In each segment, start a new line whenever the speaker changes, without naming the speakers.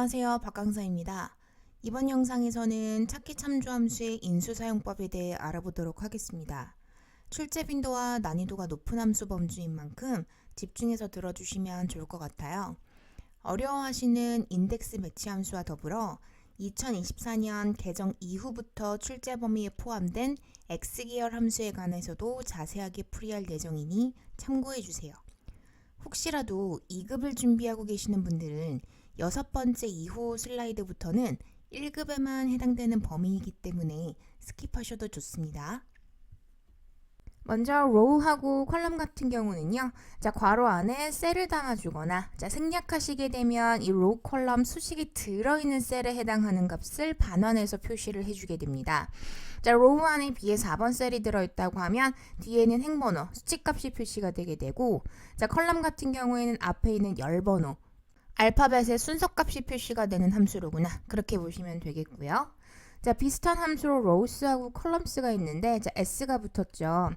안녕하세요. 박강사입니다. 이번 영상에서는 찾기 참조 함수의 인수 사용법에 대해 알아보도록 하겠습니다. 출제 빈도와 난이도가 높은 함수 범주인 만큼 집중해서 들어주시면 좋을 것 같아요. 어려워하시는 인덱스 매치 함수와 더불어 2024년 개정 이후부터 출제 범위에 포함된 X계열 함수에 관해서도 자세하게 풀이할 예정이니 참고해주세요. 혹시라도 2급을 준비하고 계시는 분들은 6번째 이후 슬라이드부터는 1급에만 해당되는 범위이기 때문에 스킵하셔도 좋습니다. 먼저 로우하고 컬럼 같은 경우는요. 괄호 안에 셀을 담아주거나 생략하시게 되면 이 로우 컬럼 수식이 들어있는 셀에 해당하는 값을 반환해서 표시를 해주게 됩니다. 로우 안에 B에 4번 셀이 들어있다고 하면 뒤에는 행번호, 수치값이 표시가 되게 되고 컬럼 같은 경우에는 앞에 있는 열번호, 알파벳의 순서값이 표시가 되는 함수로구나. 그렇게 보시면 되겠고요. 비슷한 함수로 rows하고 columns가 있는데 s가 붙었죠.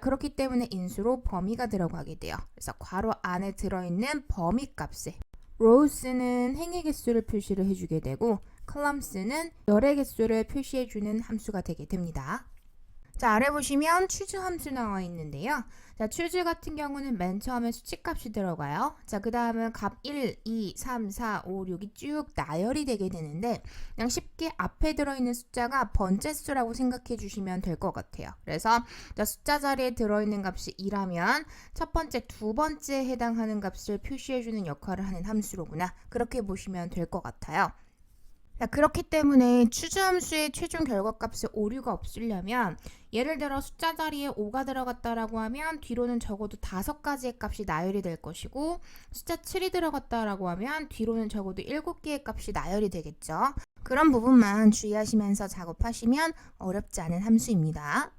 그렇기 때문에 인수로 범위가 들어가게 돼요. 그래서 괄호 안에 들어있는 범위 값에 rows는 행의 개수를 표시를 해주게 되고 columns는 열의 개수를 표시해주는 함수가 되게 됩니다. 아래 보시면 choose 함수 나와 있는데요. choose 같은 경우는 맨 처음에 수치값이 들어가요. 그 다음은 값 1, 2, 3, 4, 5, 6이 쭉 나열이 되게 되는데 그냥 쉽게 앞에 들어있는 숫자가 번째수라고 생각해 주시면 될 것 같아요. 그래서 숫자 자리에 들어있는 값이 2라면 첫 번째, 두 번째에 해당하는 값을 표시해주는 역할을 하는 함수로구나. 그렇게 보시면 될 것 같아요. 그렇기 때문에 choose 함수의 최종 결과값에 오류가 없으려면 예를 들어 숫자 자리에 5가 들어갔다라고 하면 뒤로는 적어도 5가지의 값이 나열이 될 것이고 숫자 7이 들어갔다라고 하면 뒤로는 적어도 7개의 값이 나열이 되겠죠. 그런 부분만 주의하시면서 작업하시면 어렵지 않은 함수입니다.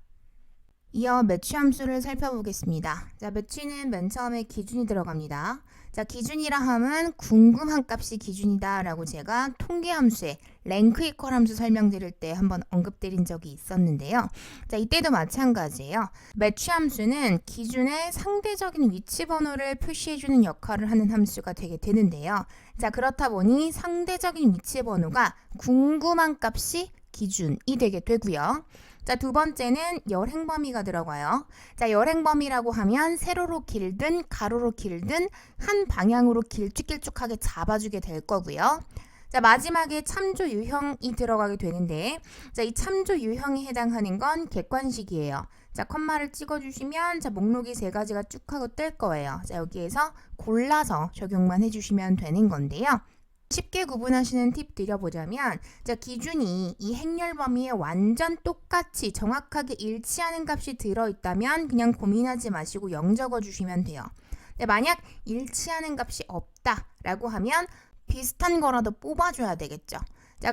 이어 매치 함수를 살펴보겠습니다. 매치는 맨 처음에 기준이 들어갑니다. 기준이라 함은 궁금한 값이 기준이다 라고 제가 통계 함수에 랭크 이퀄 함수 설명드릴 때 한번 언급드린 적이 있었는데요. 이때도 마찬가지예요. 매치 함수는 기준의 상대적인 위치 번호를 표시해주는 역할을 하는 함수가 되게 되는데요. 그렇다 보니 상대적인 위치 번호가 궁금한 값이 기준이 되게 되고요. 두 번째는 열행범위가 들어가요. 열행범위라고 하면 세로로 길든 가로로 길든 한 방향으로 길쭉길쭉하게 잡아주게 될 거고요. 마지막에 참조 유형이 들어가게 되는데 이 참조 유형에 해당하는 건 객관식이에요. 컴마를 찍어주시면 목록이 3가지가 쭉 하고 뜰 거예요. 여기에서 골라서 적용만 해주시면 되는 건데요. 쉽게 구분하시는 팁 드려보자면 기준이 이 행렬 범위에 완전 똑같이 정확하게 일치하는 값이 들어있다면 그냥 고민하지 마시고 0 적어주시면 돼요. 만약 일치하는 값이 없다라고 하면 비슷한 거라도 뽑아줘야 되겠죠.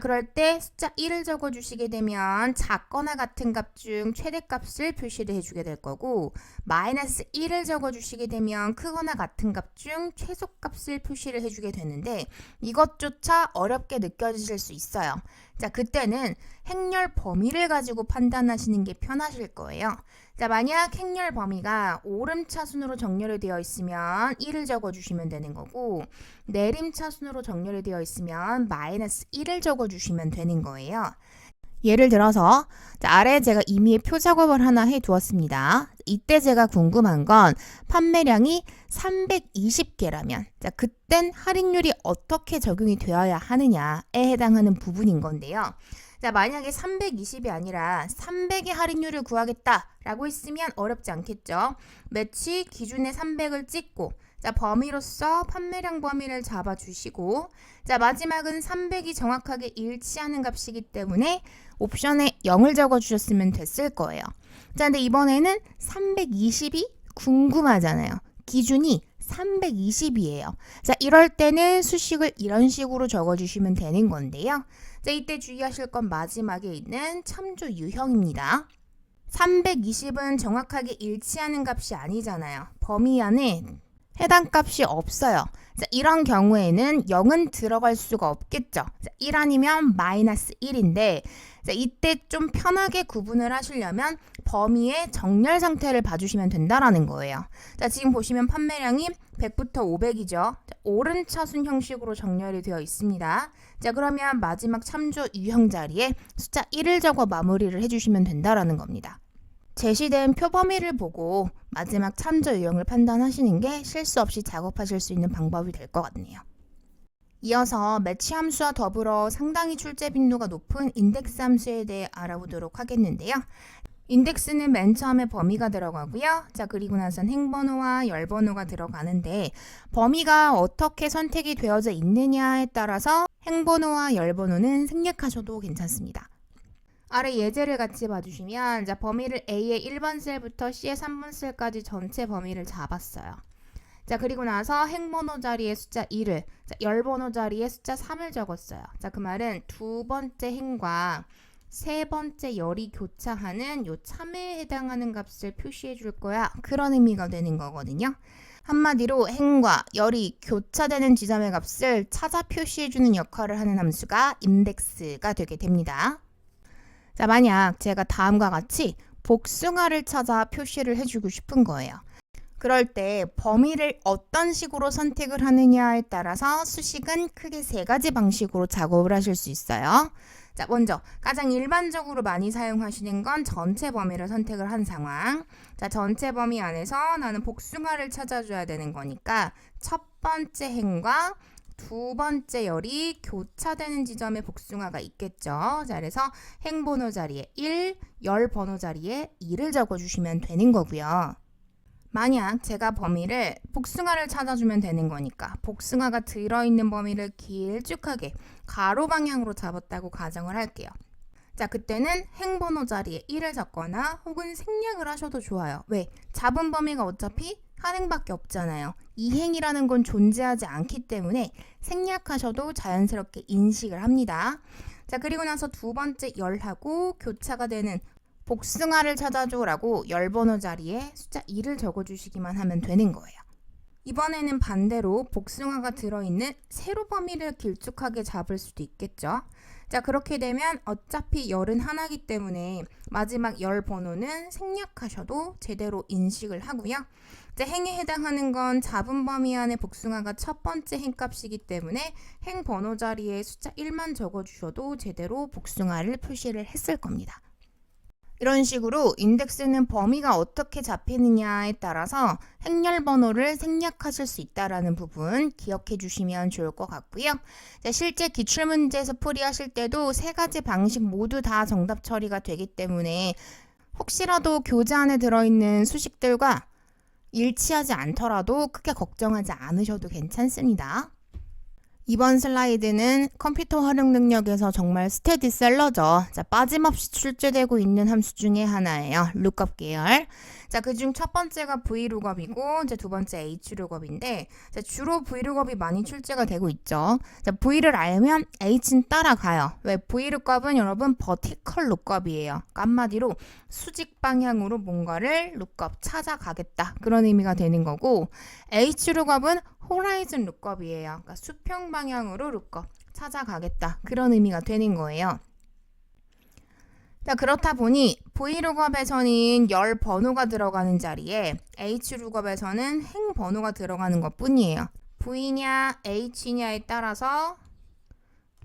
그럴 때 숫자 1을 적어주시게 되면 작거나 같은 값 중 최대값을 표시를 해주게 될 거고 마이너스 1을 적어주시게 되면 크거나 같은 값 중 최소값을 표시를 해주게 되는데 이것조차 어렵게 느껴지실 수 있어요. 그때는 행렬 범위를 가지고 판단하시는 게 편하실 거예요. 만약 행렬 범위가 오름차순으로 정렬이 되어 있으면 1을 적어주시면 되는 거고 내림차순으로 정렬이 되어 있으면 마이너스 1을 적어주시면 되는 거예요. 예를 들어서 아래에 제가 임의의 표 작업을 하나 해두었습니다. 이때 제가 궁금한 건 판매량이 320개라면 그땐 할인율이 어떻게 적용이 되어야 하느냐에 해당하는 부분인 건데요. 만약에 320이 아니라 300의 할인율을 구하겠다라고 했으면 어렵지 않겠죠. 매치 기준에 300을 찍고 범위로서 판매량 범위를 잡아주시고 마지막은 300이 정확하게 일치하는 값이기 때문에 옵션에 0을 적어주셨으면 됐을 거예요. 근데 이번에는 320이 궁금하잖아요. 기준이 320이에요. 이럴 때는 수식을 이런 식으로 적어주시면 되는 건데요. 이때 주의하실 건 마지막에 있는 참조 유형입니다. 320은 정확하게 일치하는 값이 아니잖아요. 범위 안에 해당 값이 없어요. 자, 이런 경우에는 0은 들어갈 수가 없겠죠. 자, 1 아니면 마이너스 1인데 자, 이때 좀 편하게 구분을 하시려면 범위의 정렬 상태를 봐주시면 된다라는 거예요. 자, 지금 보시면 판매량이 100부터 500이죠. 자, 오른차순 형식으로 정렬이 되어 있습니다. 자, 그러면 마지막 참조 유형 자리에 숫자 1을 적어 마무리를 해주시면 된다라는 겁니다. 제시된 표 범위를 보고 마지막 참조 유형을 판단하시는 게 실수 없이 작업하실 수 있는 방법이 될 것 같네요. 이어서 매치 함수와 더불어 상당히 출제 빈도가 높은 인덱스 함수에 대해 알아보도록 하겠는데요. 인덱스는 맨 처음에 범위가 들어가고요. 자, 그리고 나선 행번호와 열번호가 들어가는데 범위가 어떻게 선택이 되어져 있느냐에 따라서 행번호와 열번호는 생략하셔도 괜찮습니다. 아래 예제를 같이 봐주시면 자, 범위를 A의 1번 셀부터 C의 3번 셀까지 전체 범위를 잡았어요. 자, 그리고 나서 행번호 자리에 숫자 2를, 자, 열번호 자리에 숫자 3을 적었어요. 자, 그 말은 두 번째 행과 세 번째 열이 교차하는 요 참에 해당하는 값을 표시해 줄 거야. 그런 의미가 되는 거거든요. 한마디로 행과 열이 교차되는 지점의 값을 찾아 표시해 주는 역할을 하는 함수가 인덱스가 되게 됩니다. 자, 만약 제가 다음과 같이 복숭아를 찾아 표시를 해주고 싶은 거예요. 그럴 때 범위를 어떤 식으로 선택을 하느냐에 따라서 수식은 크게 세 가지 방식으로 작업을 하실 수 있어요. 자, 먼저 가장 일반적으로 많이 사용하시는 건 전체 범위를 선택을 한 상황. 자, 전체 범위 안에서 나는 복숭아를 찾아줘야 되는 거니까 첫 번째 행과 두 번째 열이 교차되는 지점에 복숭아가 있겠죠. 자, 그래서 행번호 자리에 1, 열 번호 자리에 2를 적어주시면 되는 거고요. 만약 제가 범위를 복숭아를 찾아주면 되는 거니까 복숭아가 들어있는 범위를 길쭉하게 가로 방향으로 잡았다고 가정을 할게요. 자, 그때는 행번호 자리에 1을 적거나 혹은 생략을 하셔도 좋아요. 왜? 잡은 범위가 어차피 한 행밖에 없잖아요. 이 행이라는 건 존재하지 않기 때문에 생략하셔도 자연스럽게 인식을 합니다. 자, 그리고 나서 두 번째 열하고 교차가 되는 복숭아를 찾아줘라고 열번호 자리에 숫자 2를 적어주시기만 하면 되는 거예요. 이번에는 반대로 복숭아가 들어있는 세로 범위를 길쭉하게 잡을 수도 있겠죠. 자, 그렇게 되면 어차피 열은 하나이기 때문에 마지막 열 번호는 생략하셔도 제대로 인식을 하고요. 자, 행에 해당하는 건 잡은 범위 안에 복숭아가 첫 번째 행값이기 때문에 행 번호 자리에 숫자 1만 적어주셔도 제대로 복숭아를 표시를 했을 겁니다. 이런 식으로 인덱스는 범위가 어떻게 잡히느냐에 따라서 행렬 번호를 생략하실 수 있다는 부분 기억해 주시면 좋을 것 같고요. 자, 실제 기출문제에서 풀이하실 때도 세 가지 방식 모두 다 정답 처리가 되기 때문에 혹시라도 교재 안에 들어있는 수식들과 일치하지 않더라도 크게 걱정하지 않으셔도 괜찮습니다. 이번 슬라이드는 컴퓨터 활용 능력에서 정말 스테디셀러죠. 자, 빠짐없이 출제되고 있는 함수 중에 하나예요. 룩업 계열. 자, 그중 첫 번째가 v룩업이고 이제 두 번째 h룩업인데 자, 주로 v룩업이 많이 출제가 되고 있죠. 자, v를 알면 h는 따라가요. 왜? v룩업은 여러분 버티컬 룩업이에요. 그러니까 한마디로 수직 방향으로 뭔가를 룩업 찾아가겠다. 그런 의미가 되는 거고 h룩업은 호라이즌 룩업이에요. 그러니까 수평 방향으로 룩업 찾아가겠다. 그런 의미가 되는 거예요. 자, 그렇다 보니 v룩업에서는 열 번호가 들어가는 자리에 h룩업에서는 행 번호가 들어가는 것 뿐이에요. v냐 h냐에 따라서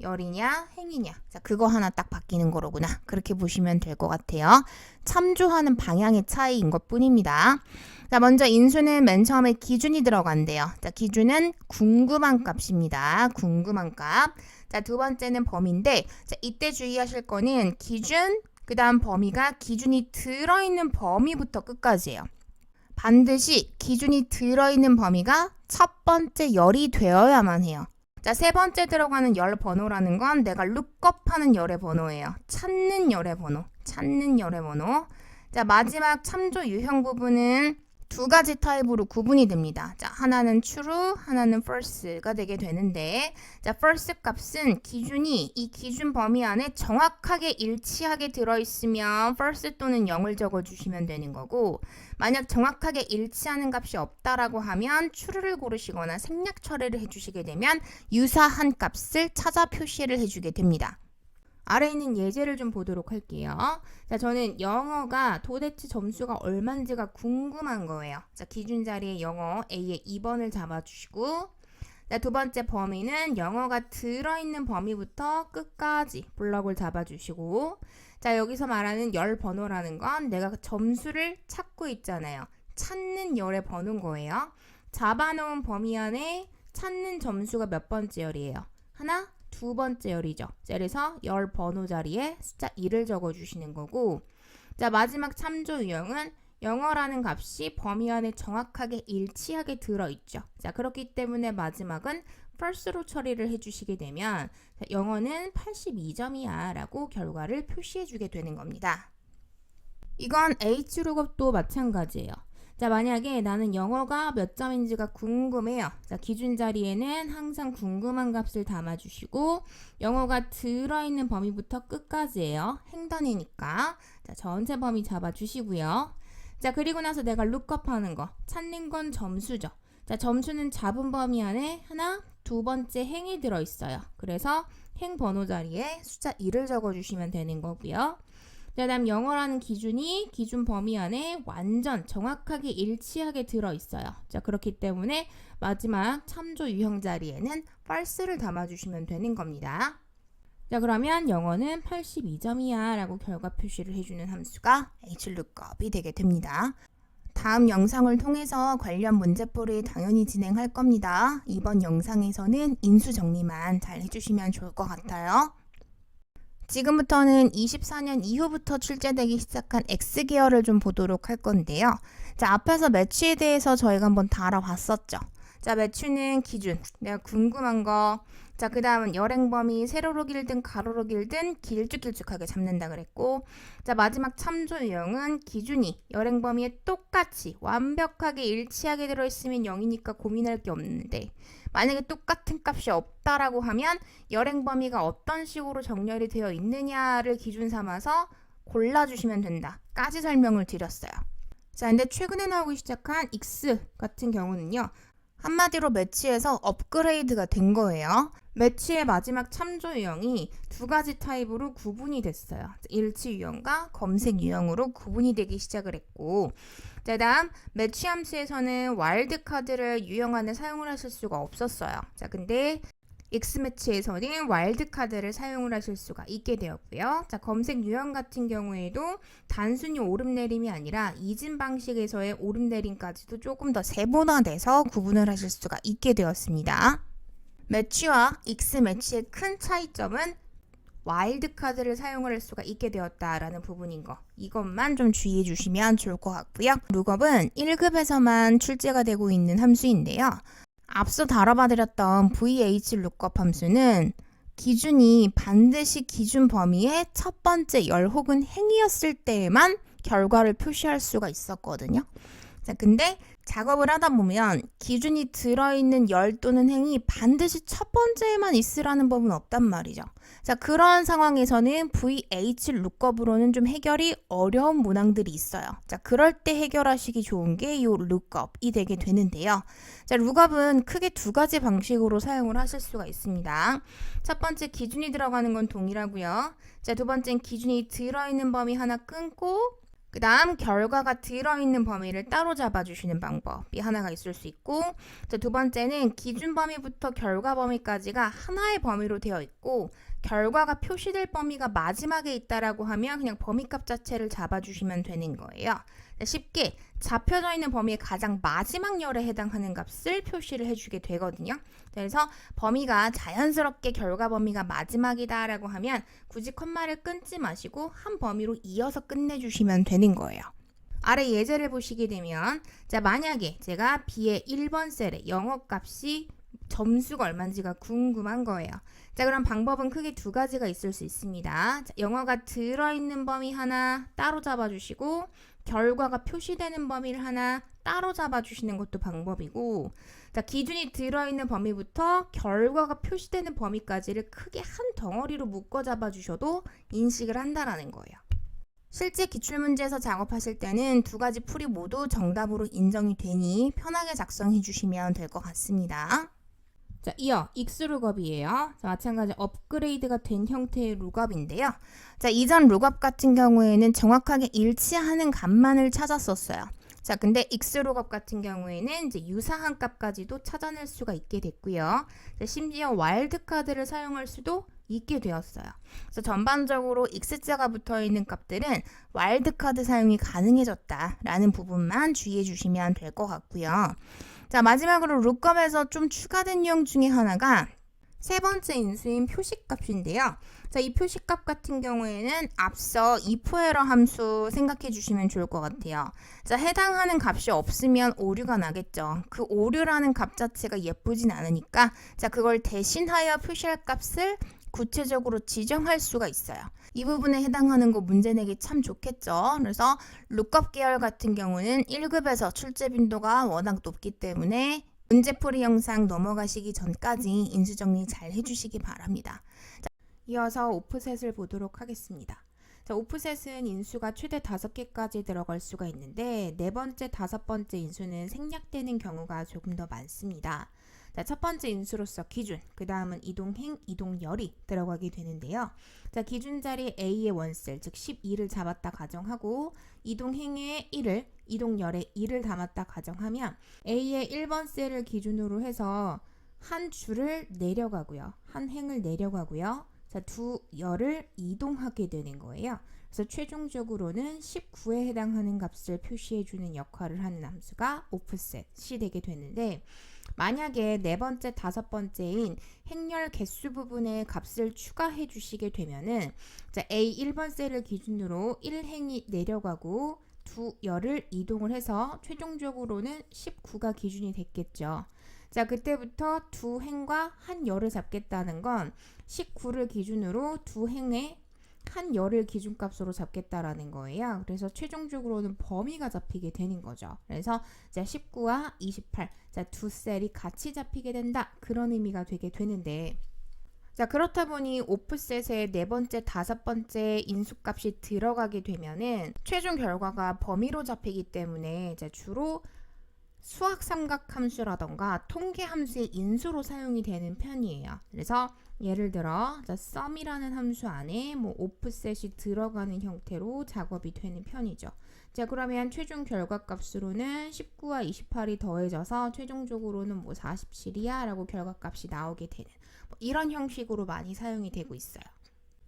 열이냐 행이냐. 자, 그거 하나 딱 바뀌는 거로구나. 그렇게 보시면 될 것 같아요. 참조하는 방향의 차이인 것 뿐입니다. 자, 먼저 인수는 맨 처음에 기준이 들어간대요. 자, 기준은 궁금한 값입니다. 궁금한 값. 자, 두 번째는 범위인데 자, 이때 주의하실 거는 기준, 그 다음 범위가 기준이 들어있는 범위부터 끝까지예요. 반드시 기준이 들어있는 범위가 첫 번째 열이 되어야만 해요. 자, 세 번째 들어가는 열 번호라는 건 내가 룩업하는 열의 번호예요. 찾는 열의 번호. 찾는 열의 번호. 자, 마지막 참조 유형 부분은 두 가지 타입으로 구분이 됩니다. 자, 하나는 true, 하나는 false가 되게 되는데, 자, false 값은 기준이 이 기준 범위 안에 정확하게 일치하게 들어있으면 false 또는 0을 적어주시면 되는 거고, 만약 정확하게 일치하는 값이 없다라고 하면 true를 고르시거나 생략 처리를 해주시게 되면 유사한 값을 찾아 표시를 해주게 됩니다. 아래에 있는 예제를 좀 보도록 할게요. 자, 저는 영어가 도대체 점수가 얼만지가 궁금한 거예요. 자, 기준 자리에 영어 A의 2번을 잡아주시고, 자, 두 번째 범위는 영어가 들어있는 범위부터 끝까지 블럭을 잡아주시고, 자, 여기서 말하는 열 번호라는 건 내가 점수를 찾고 있잖아요. 찾는 열의 번호인 거예요. 잡아놓은 범위 안에 찾는 점수가 몇 번째 열이에요? 하나, 두 번째 열이죠. 자, 그래서 열 번호 자리에 숫자 2를 적어주시는 거고, 자, 마지막 참조 유형은 영어라는 값이 범위 안에 정확하게 일치하게 들어있죠. 자, 그렇기 때문에 마지막은 false로 처리를 해주시게 되면 자, 영어는 82점이야 라고 결과를 표시해주게 되는 겁니다. 이건 H룩업도 마찬가지예요. 자, 만약에 나는 영어가 몇 점인지가 궁금해요. 자, 기준 자리에는 항상 궁금한 값을 담아주시고, 영어가 들어있는 범위부터 끝까지예요. 행단이니까. 자, 전체 범위 잡아주시고요. 자, 그리고 나서 내가 룩업 하는 거. 찾는 건 점수죠. 자, 점수는 잡은 범위 안에 하나, 두 번째 행이 들어있어요. 그래서 행 번호 자리에 숫자 2를 적어주시면 되는 거고요. 자, 다음 영어라는 기준이 기준 범위 안에 완전 정확하게 일치하게 들어있어요. 자, 그렇기 때문에 마지막 참조 유형 자리에는 false를 담아주시면 되는 겁니다. 자, 그러면 영어는 82점이야 라고 결과 표시를 해주는 함수가 HLOOKUP이 되게 됩니다. 다음 영상을 통해서 관련 문제풀이 당연히 진행할 겁니다. 이번 영상에서는 인수 정리만 잘 해주시면 좋을 것 같아요. 지금부터는 24년 이후부터 출제되기 시작한 X계열을 좀 보도록 할 건데요. 자, 앞에서 매치에 대해서 저희가 한번 다뤄봤었죠. 자, 매치는 기준, 내가 궁금한 거. 자, 그 다음은 열행범위 세로로 길든 가로로 길든 길쭉길쭉하게 잡는다 그랬고, 자, 마지막 참조 유형은 기준이 열행범위에 똑같이 완벽하게 일치하게 들어있으면 0이니까 고민할 게 없는데, 만약에 똑같은 값이 없다라고 하면 열행범위가 어떤 식으로 정렬이 되어 있느냐를 기준 삼아서 골라주시면 된다까지 설명을 드렸어요. 자, 근데 최근에 나오기 시작한 X 같은 경우는요. 한마디로 매치에서 업그레이드가 된 거예요. 매치의 마지막 참조 유형이 두 가지 타입으로 구분이 됐어요. 일치 유형과 검색 유형으로 구분이 되기 시작을 했고, 자, 다음 매치 함수에서는 와일드 카드를 유형 안에 사용을 하실 수가 없었어요. 자, 근데 X매치에서는 와일드 카드를 사용을 하실 수가 있게 되었고요. 자, 검색 유형 같은 경우에도 단순히 오름내림이 아니라 이진 방식에서의 오름내림까지도 조금 더 세분화돼서 구분을 하실 수가 있게 되었습니다. 매치와 X매치의 큰 차이점은 와일드 카드를 사용을 할 수가 있게 되었다라는 부분인 거. 이것만 좀 주의해 주시면 좋을 것 같고요. 룩업은 1급에서만 출제가 되고 있는 함수인데요. 앞서 다뤄봐드렸던 VHLOOKUP 함수는 기준이 반드시 기준 범위의 첫 번째 열 혹은 행이었을 때에만 결과를 표시할 수가 있었거든요. 자, 근데 작업을 하다 보면 기준이 들어있는 열 또는 행이 반드시 첫 번째에만 있으라는 법은 없단 말이죠. 자, 그런 상황에서는 VHLOOKUP으로는 좀 해결이 어려운 문항들이 있어요. 자, 그럴 때 해결하시기 좋은 게 이 lookup이 되게 되는데요. 자, lookup은 크게 두 가지 방식으로 사용을 하실 수가 있습니다. 첫 번째 기준이 들어가는 건 동일하고요. 자, 두 번째는 기준이 들어있는 범위 하나 끊고 그 다음 결과가 들어있는 범위를 따로 잡아주시는 방법이 하나가 있을 수 있고, 자, 두 번째는 기준 범위부터 결과 범위까지가 하나의 범위로 되어 있고 결과가 표시될 범위가 마지막에 있다라고 하면 그냥 범위값 자체를 잡아주시면 되는 거예요. 자, 쉽게 잡혀져 있는 범위의 가장 마지막 열에 해당하는 값을 표시를 해주게 되거든요. 그래서 범위가 자연스럽게 결과 범위가 마지막이다라고 하면 굳이 컴마를 끊지 마시고 한 범위로 이어서 끝내주시면 되는 거예요. 아래 예제를 보시게 되면, 자, 만약에 제가 B의 1번 셀의 영어 값이 점수가 얼마인지가 궁금한 거예요. 자, 그럼 방법은 크게 두 가지가 있을 수 있습니다. 자, 영어가 들어있는 범위 하나 따로 잡아주시고 결과가 표시되는 범위를 하나 따로 잡아주시는 것도 방법이고, 자, 기준이 들어있는 범위부터 결과가 표시되는 범위까지를 크게 한 덩어리로 묶어 잡아주셔도 인식을 한다라는 거예요. 실제 기출문제에서 작업하실 때는 두 가지 풀이 모두 정답으로 인정이 되니 편하게 작성해 주시면 될 것 같습니다. 자, 이어 익스룩업이에요. 자, 마찬가지 업그레이드가 된 형태의 룩업인데요. 자, 이전 룩업 같은 경우에는 정확하게 일치하는 값만을 찾았었어요. 자, 근데 익스룩업 같은 경우에는 이제 유사한 값까지도 찾아낼 수가 있게 됐고요. 자, 심지어 와일드카드를 사용할 수도 있게 되었어요. 그래서 전반적으로 x자가 붙어 있는 값들은 와일드카드 사용이 가능해졌다라는 부분만 주의해 주시면 될 것 같고요. 자, 마지막으로 룩업에서 좀 추가된 내용 중에 하나가 세 번째 인수인 표시값인데요. 자, 이 표시값 같은 경우에는 앞서 if에러 함수 생각해 주시면 좋을 것 같아요. 자, 해당하는 값이 없으면 오류가 나겠죠. 그 오류라는 값 자체가 예쁘진 않으니까 자, 그걸 대신하여 표시할 값을 구체적으로 지정할 수가 있어요. 이 부분에 해당하는 거 문제 내기 참 좋겠죠. 그래서 룩업 계열 같은 경우는 1급에서 출제 빈도가 워낙 높기 때문에 문제풀이 영상 넘어가시기 전까지 인수정리 잘 해주시기 바랍니다. 자, 이어서 오프셋을 보도록 하겠습니다. 자, 오프셋은 인수가 최대 5개까지 들어갈 수가 있는데 네 번째, 다섯 번째 인수는 생략되는 경우가 조금 더 많습니다. 자, 첫 번째 인수로서 기준, 그 다음은 이동행, 이동열이 들어가게 되는데요. 자, 기준 자리 A의 원셀, 즉 12를 잡았다 가정하고 이동행의 1을, 이동열의 2를 담았다 가정하면 A의 1번 셀을 기준으로 해서 한 줄을 내려가고요. 한 행을 내려가고요. 자, 두 열을 이동하게 되는 거예요. 그래서 최종적으로는 19에 해당하는 값을 표시해주는 역할을 하는 함수가 오프셋이 되게 되는데 만약에 네 번째, 다섯 번째인 행렬 개수 부분에 값을 추가해 주시게 되면은 자, A 1번 셀을 기준으로 1행이 내려가고 두 열을 이동을 해서 최종적으로는 19가 기준이 됐겠죠. 자, 그때부터 두 행과 한 열을 잡겠다는 건 19를 기준으로 두 행의 한 열을 기준값으로 잡겠다라는 거예요. 그래서 최종적으로는 범위가 잡히게 되는 거죠. 그래서 자, 19와 28, 자, 두 셀이 같이 잡히게 된다. 그런 의미가 되게 되는데 자, 그렇다 보니 오프셋의 네 번째, 다섯 번째 인수값이 들어가게 되면은 최종 결과가 범위로 잡히기 때문에 이제 주로 수학 삼각 함수라던가 통계 함수의 인수로 사용이 되는 편이에요. 그래서 예를 들어 자, sum이라는 함수 안에 뭐 오프셋이 들어가는 형태로 작업이 되는 편이죠. 자, 그러면 최종 결과값으로는 19와 28이 더해져서 최종적으로는 뭐 47이야 라고 결과값이 나오게 되는 뭐 이런 형식으로 많이 사용이 되고 있어요.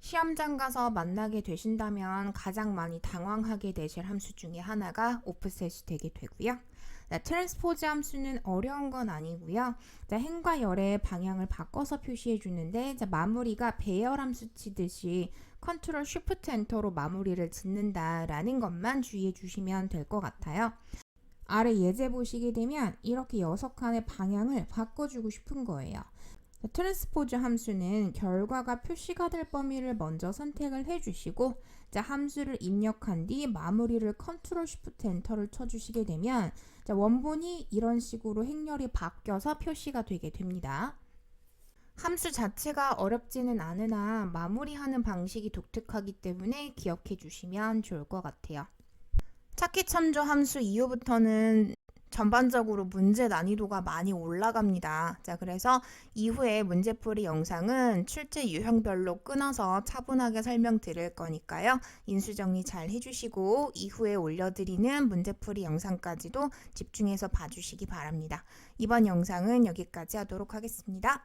시험장 가서 만나게 되신다면 가장 많이 당황하게 되실 함수 중에 하나가 오프셋이 되게 되고요. 자, 트랜스포즈 함수는 어려운 건 아니고요. 자, 행과 열의 방향을 바꿔서 표시해 주는데 자, 마무리가 배열 함수 치듯이 컨트롤 쉬프트 엔터로 마무리를 짓는다라는 것만 주의해 주시면 될 것 같아요. 아래 예제 보시게 되면 이렇게 6칸의 방향을 바꿔주고 싶은 거예요. 트랜스포즈 함수는 결과가 표시가 될 범위를 먼저 선택을 해주시고 자, 함수를 입력한 뒤 마무리를 컨트롤 쉬프트 엔터를 쳐주시게 되면 자, 원본이 이런 식으로 행렬이 바뀌어서 표시가 되게 됩니다. 함수 자체가 어렵지는 않으나 마무리하는 방식이 독특하기 때문에 기억해 주시면 좋을 것 같아요. 찾기 참조 함수 이후부터는 전반적으로 문제 난이도가 많이 올라갑니다. 자, 그래서 이후에 문제풀이 영상은 출제 유형별로 끊어서 차분하게 설명드릴 거니까요. 인수정리 잘 해주시고 이후에 올려드리는 문제풀이 영상까지도 집중해서 봐주시기 바랍니다. 이번 영상은 여기까지 하도록 하겠습니다.